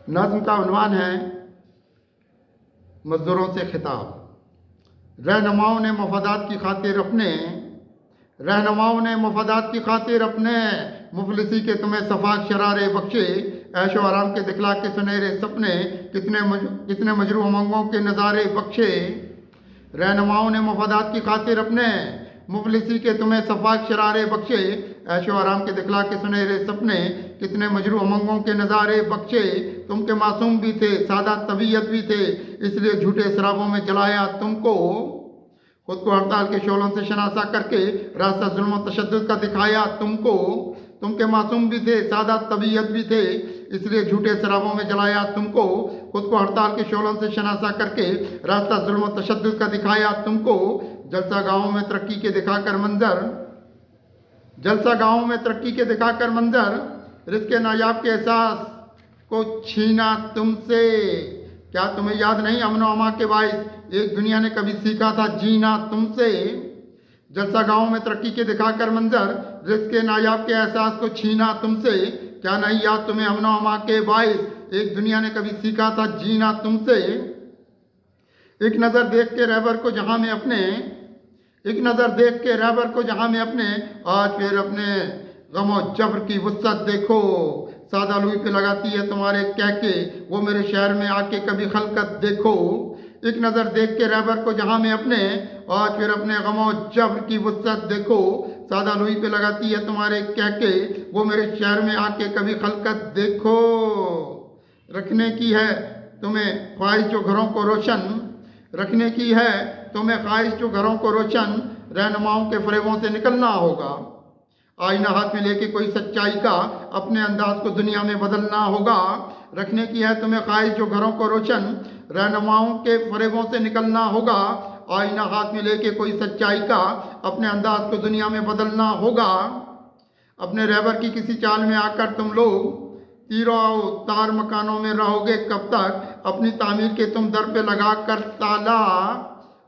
नज़्म का उन्वान है मज़दूरों से खिताब। रहनुमाओं ने मफादात की खातिर अपने रहनुमाओं ने मफादात की खातिर अपने मुफलिसी के तुम्हें सफाक शरारे बख्शे, ऐशो आराम के दिखला के सुनहरे सपने, कितने मजरू उमंगों के नज़ारे बख्शे। रहनुमाओं ने मफादात की खातिर अपने मुफलिसी के तुम्हें सफाक शरारे बख्शे, ऐशो आराम के दिखला के सुनहरे सपने, कितने मजरू उमंगों के नज़ारे बख्शे। तुम के मासूम भी थे, सादा तबीयत भी थे, इसलिए झूठे शराबों में जलाया तुमको। खुद को हड़ताल के शोलों से शनासा करके रास्ता जुल्म और तशद्दुद का दिखाया तुमको। तुम के मासूम भी थे, सादा तबीयत भी थे, इसलिए झूठे शराबों में जलाया तुमको। खुद को हड़ताल के शोलों से शनासा करके रास्ता जुल्म और तशद्दुद का दिखाया तुमको। जलसा गाँवों में तरक्की के दिखाकर मंजर जलसा गाँवों में तरक्की के दिखाकर मंजर, रिज़्क़ नायाब के एहसास को छीना तुमसे। क्या तुम्हें याद नहीं अमन व अमा के बाइस एक दुनिया ने कभी सीखा था जीना तुमसे। जलसा गाँव में तरक्की के दिखाकर मंजर, रिज़्क़ नायाब के एहसास को छीना तुमसे। क्या नहीं याद तुम्हें अमन व अमा के बाइस एक दुनिया ने कभी सीखा था जीना तुमसे। एक नज़र देख के रहबर को जहाँ में अपने एक नज़र देख के रहबर को जहाँ में अपने, आज फिर अपने गमो जबर की वुसअत देखो। सादा लुई पे लगाती है तुम्हारे कह के, वो मेरे शहर में आके कभी खलकत देखो। एक नज़र देख के रहबर को जहाँ में अपने, आज फिर अपने गमो जबर की वुसअत देखो। सादा लुई पे लगाती है तुम्हारे कह के, वो मेरे शहर में आके कभी खलकत देखो। रखने की है तुम्हें ख्वाहिश जो घरों को रोशन, रखने की है तुम्हें ख्वाहिश जो घरों को रोशन, रहनुमाओं के फरेबों से निकलना होगा। आईना हाथ में लेके कोई सच्चाई का अपने अंदाज को दुनिया में बदलना होगा। रखने की है तुम्हें ख्वाहिश जो घरों को रोशन, रहनुमाओं के फरेबों से निकलना होगा। आईना हाथ में लेके कोई सच्चाई का अपने अंदाज को दुनिया में बदलना होगा। अपने रहबर की किसी चाल में आकर तुम लोग तीरों तार मकानों में रहोगे कब तक, अपनी तामीर के तुम दर पे लगा कर ताला,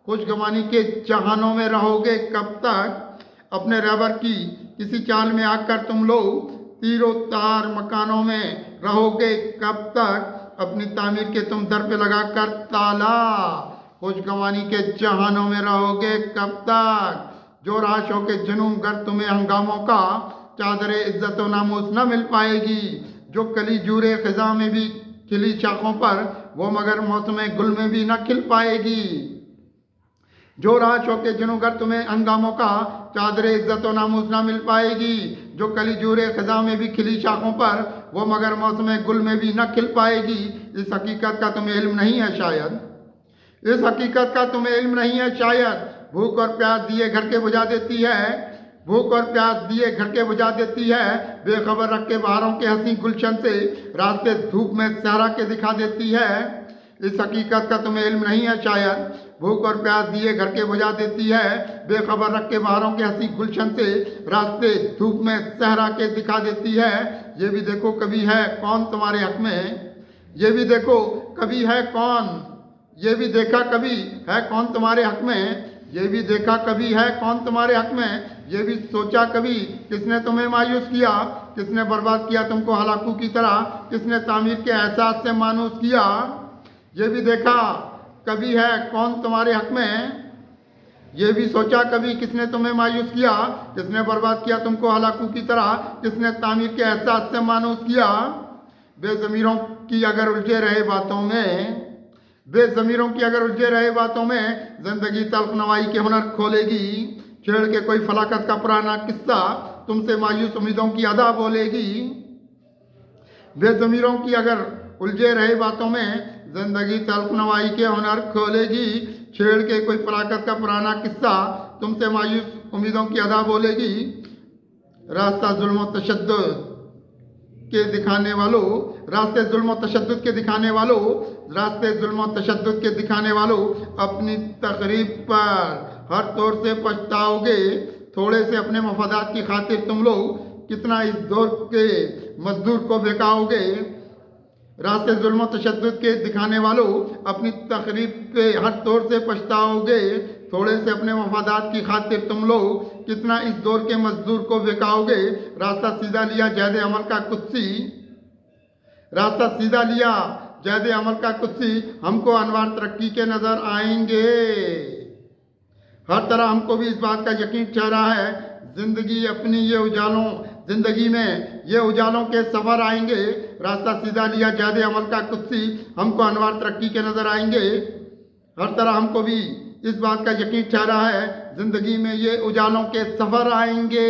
खुशगवानी के जहानों में रहोगे कब तक। अपने रहबर की किसी चाल में आकर तुम लोग तीरों तार मकानों में रहोगे कब तक, अपनी तामीर के तुम दर पे लगा कर ताला, खुशगवानी के जहानों में रहोगे कब तक। जो राशों के जुनून गर तुम्हें हंगामों का चादरे इज्जत व नामूस न मिल पाएगी। जो कली जूरे खिजा में भी खिली शाखों पर, वो मगर मौसम गुल में भी न खिल पाएगी। जो राशों के जुनूगर तुम्हें हंगामों का चादरे इज्जत व नामूस न मिल पाएगी। जो कली जूरे खिजा में भी खिली शाखों पर, वो मगर मौसम गुल में भी न खिल पाएगी। इस हकीकत का तुम्हें इल्म नहीं है शायद, इस हकीकत का तुम्हें इल्म नहीं है शायद। भूख और प्यास दिए घर के बुझा देती है, भूख और प्यास दिए घर के बुझा देती है। बेखबर रख के बहारों के हंसी गुलशन से रास्ते धूप में सहरा के दिखा देती है। इस हकीकत का तुम्हें इल्म नहीं है शायद। भूख और प्यास दिए घर के बुझा देती है, बेखबर रख के बहारों के हंसी गुलशन से रास्ते धूप में सहरा के दिखा देती है। ये भी देखो कभी है कौन तुम्हारे हक में, ये भी देखो कभी है कौन, ये भी देखा कभी है कौन तुम्हारे हक में, ये भी देखा कभी है कौन तुम्हारे हक में। ये भी सोचा कभी किसने तुम्हें मायूस किया, किसने बर्बाद किया तुमको हलाकू की तरह, किसने तामीर के एहसास से मानूस किया। ये भी देखा कभी है कौन तुम्हारे हक में, ये भी सोचा कभी किसने तुम्हें मायूस किया, किसने बर्बाद किया तुमको हलाकू की तरह, किसने तामीर के एहसास से मानूस किया। बेज़मीरों की अगर उलझे रहे बातों में, बेज़मीरों की अगर उलझे रहे बातों में, जिंदगी तल्ख नवाई के हुनर खोलेगी। छेड़ के कोई फलाकत का पुराना किस्सा तुमसे मायूस उम्मीदों की अदा बोलेगी। बेज़मीरों की अगर उलझे रहे बातों में, जिंदगी तल्ख नवाई के हुनर खोलेगी। छेड़ के कोई फलाकत का पुराना किस्सा तुमसे मायूस उम्मीदों की अदा बोलेगी। रास्ता जुल्म व तशद्दुद के दिखाने वालों, रास्ते जुल्म व तशद्दुद के दिखाने वालों, रास्ते जुल्म व तशद्दुद के दिखाने वालों, अपनी तकरीब पर हर तौर से पछताओगे। थोड़े से अपने मफादात की खातिर तुम लोग कितना इस दौर के मजदूर को बेकाओगे। रास्ते जुल्म व तशद्दुद के दिखाने वालों, अपनी तकरीब पे हर तौर से पछताओगे। थोड़े से अपने मफादात की खातिर तुम लोग कितना इस दौर के मजदूर को बेकाओगे। रास्ता सीधा लिया जैद अमल का कुत्सी, रास्ता सीधा लिया जैद अमल का कुत्सी, हमको अनवार तरक्की के नज़र आएंगे। हर तरह हमको भी इस बात का यकीन ठहरा है, ज़िंदगी में ये उजालों के सफ़र आएंगे। रास्ता सीधा लिया जैद अमल का कुत्सी, हमको अनवार तरक्की के नज़र आएंगे। हर तरह हमको भी इस बात का यकीन ठहरा है, ज़िंदगी में ये उजालों के सफ़र आएंगे।